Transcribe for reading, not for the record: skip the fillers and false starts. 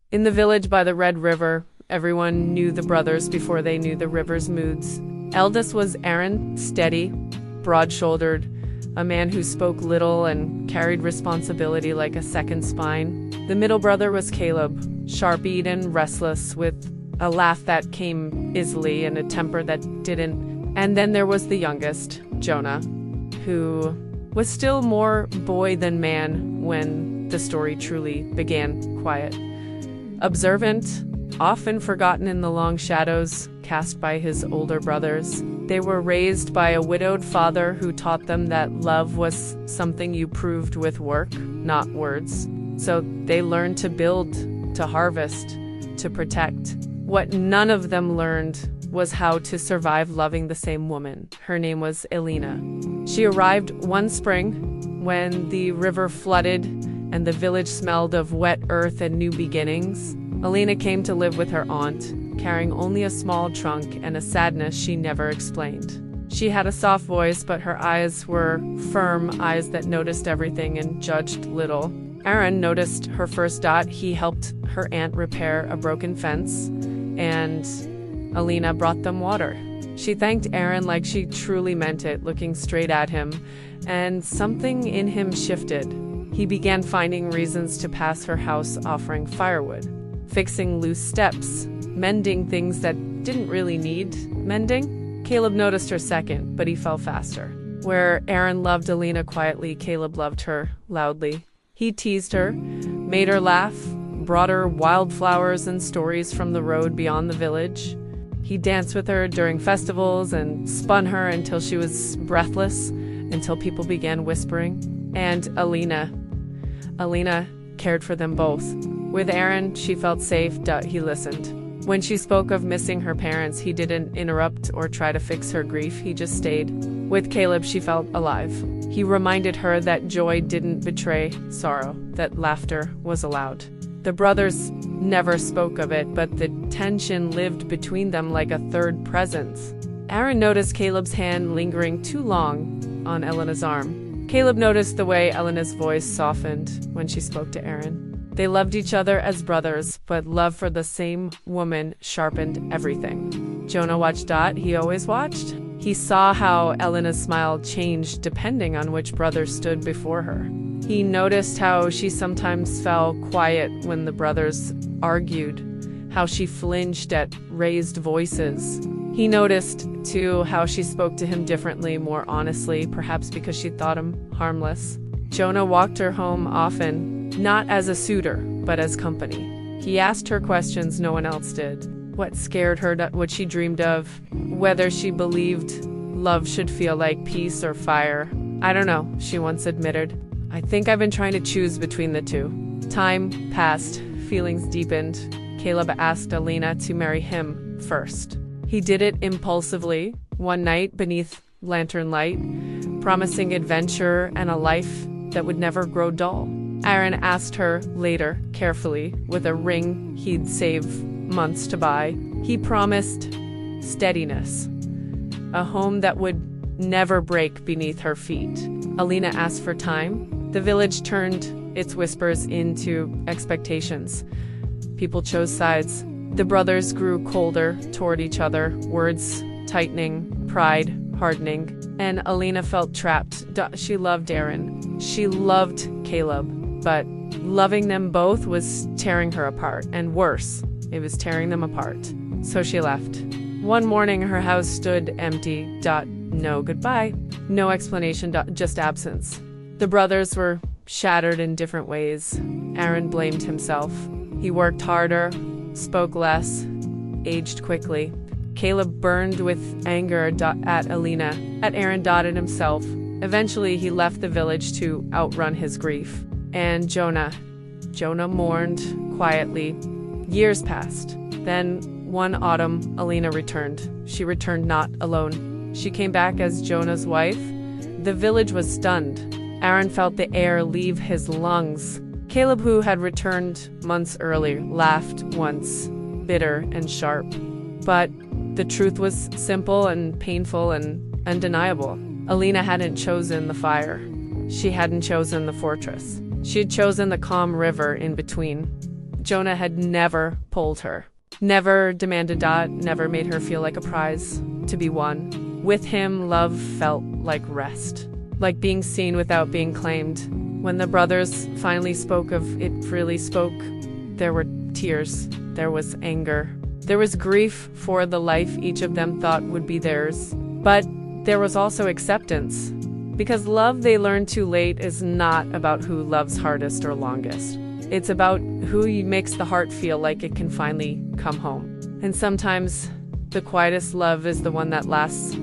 In the village by the Red River, everyone knew the brothers before they knew the river's moods. Eldest was Aaron, steady, broad-shouldered, a man who spoke little and carried responsibility like a second spine. The middle brother was Caleb, sharp-eyed and restless, with a laugh that came easily and a temper that didn't. And then there was the youngest, Jonah, who was still more boy than man when the story truly began. Quiet, observant, often forgotten in the long shadows cast by his older brothers. They were raised by a widowed father who taught them that love was something you proved with work, not words. So they learned to build, to harvest, to protect. What none of them learned was how to survive loving the same woman. Her name was Elena. She arrived one spring when the river flooded and the village smelled of wet earth and new beginnings. Elena came to live with her aunt, carrying only a small trunk and a sadness she never explained. She had a soft voice, but her eyes were firm eyes that noticed everything and judged little. Aaron noticed her first dot. He helped her aunt repair a broken fence, and Elena brought them water. She thanked Aaron like she truly meant it, looking straight at him, and something in him shifted. He began finding reasons to pass her house, offering firewood, fixing loose steps, mending things that didn't really need mending. Caleb noticed her second, but he fell faster. Where Aaron loved Elena quietly, Caleb loved her loudly. He teased her, made her laugh, brought her wildflowers and stories from the road beyond the village. He danced with her during festivals and spun her until she was breathless, until people began whispering. And Elena cared for them both. With Aaron, she felt safe. He listened. When she spoke of missing her parents, he didn't interrupt or try to fix her grief. He just stayed. With Caleb, she felt alive. He reminded her that joy didn't betray sorrow, that laughter was allowed. The brothers never spoke of it, but the tension lived between them like a third presence. Aaron noticed Caleb's hand lingering too long on Elena's arm. Caleb noticed the way Elena's voice softened when she spoke to Aaron. They loved each other as brothers, but love for the same woman sharpened everything. Jonah watched Dot. He always watched. He saw how Elena's smile changed depending on which brother stood before her. He noticed how she sometimes fell quiet when the brothers argued, how she flinched at raised voices. He noticed, too, how she spoke to him differently, more honestly, perhaps because she thought him harmless. Jonah walked her home often, not as a suitor, but as company. He asked her questions no one else did. What scared her, what she dreamed of, whether she believed love should feel like peace or fire. I don't know, she once admitted. I think I've been trying to choose between the two. Time passed, feelings deepened. Caleb asked Elena to marry him first. He did it impulsively, one night beneath lantern light, promising adventure and a life that would never grow dull. Aaron asked her later, carefully, with a ring he'd saved months to buy. He promised steadiness, a home that would never break beneath her feet. Elena asked for time. The village turned its whispers into expectations. People chose sides. The brothers grew colder toward each other, words tightening, pride hardening, and Elena felt trapped. She loved Aaron. She loved Caleb, but loving them both was tearing her apart, and worse, it was tearing them apart. So she left. One morning, her house stood empty. No goodbye. No explanation. Just absence. The brothers were shattered in different ways. Aaron blamed himself. He worked harder, spoke less, aged quickly. Caleb burned with anger at Elena, at Aaron, and himself. Eventually, he left the village to outrun his grief. And Jonah mourned quietly. Years passed. Then, one autumn, Elena returned. She returned not alone. She came back as Jonah's wife. The village was stunned. Aaron felt the air leave his lungs. Caleb, who had returned months earlier, laughed once, bitter and sharp. But the truth was simple and painful and undeniable. Elena hadn't chosen the fire. She hadn't chosen the fortress. She had chosen the calm river in between. Jonah had never pulled her, never demanded Dot, never made her feel like a prize to be won. With him, love felt like rest, like being seen without being claimed. When the brothers finally spoke of it, really spoke, there were tears, there was anger, there was grief for the life each of them thought would be theirs. But there was also acceptance, because love they learned too late is not about who loves hardest or longest. It's about who makes the heart feel like it can finally come home. And sometimes the quietest love is the one that lasts